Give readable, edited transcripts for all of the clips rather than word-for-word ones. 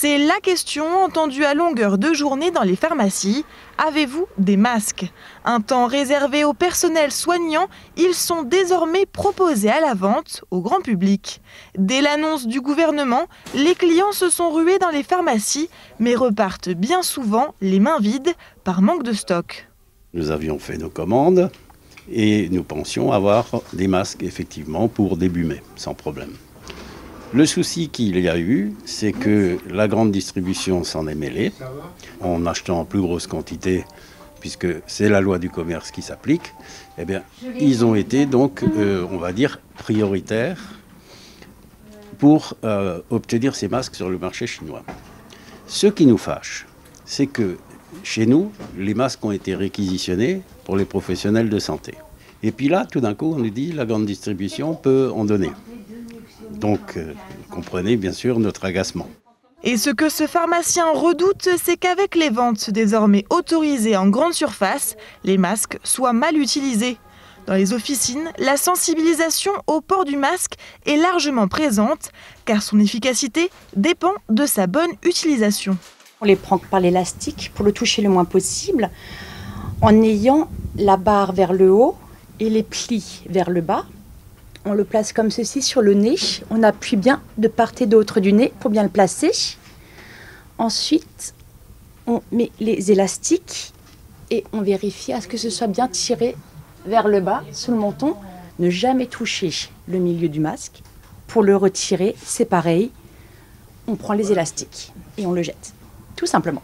C'est la question entendue à longueur de journée dans les pharmacies. Avez-vous des masques? Un temps réservé au personnel soignant, ils sont désormais proposés à la vente au grand public. Dès l'annonce du gouvernement, les clients se sont rués dans les pharmacies, mais repartent bien souvent les mains vides par manque de stock. Nous avions fait nos commandes et nous pensions avoir des masques effectivement pour début mai, sans problème. Le souci qu'il y a eu, c'est que la grande distribution s'en est mêlée, en achetant en plus grosse quantité, puisque c'est la loi du commerce qui s'applique. Eh bien, ils ont été donc, on va dire, prioritaires pour obtenir ces masques sur le marché chinois. Ce qui nous fâche, c'est que chez nous, les masques ont été réquisitionnés pour les professionnels de santé. Et puis là, tout d'un coup, on nous dit que la grande distribution peut en donner. Donc, comprenez bien sûr notre agacement. Et ce que ce pharmacien redoute, c'est qu'avec les ventes désormais autorisées en grande surface, les masques soient mal utilisés. Dans les officines, la sensibilisation au port du masque est largement présente, car son efficacité dépend de sa bonne utilisation. On les prend par l'élastique pour le toucher le moins possible, en ayant la barre vers le haut et les plis vers le bas. On le place comme ceci sur le nez. On appuie bien de part et d'autre du nez pour bien le placer. Ensuite, on met les élastiques et on vérifie à ce que ce soit bien tiré vers le bas, sous le menton. Ne jamais toucher le milieu du masque. Pour le retirer, c'est pareil. On prend les élastiques et on le jette. Tout simplement.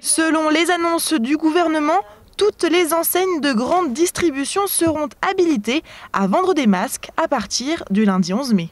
Selon les annonces du gouvernement, toutes les enseignes de grande distribution seront habilitées à vendre des masques à partir du lundi 11 mai.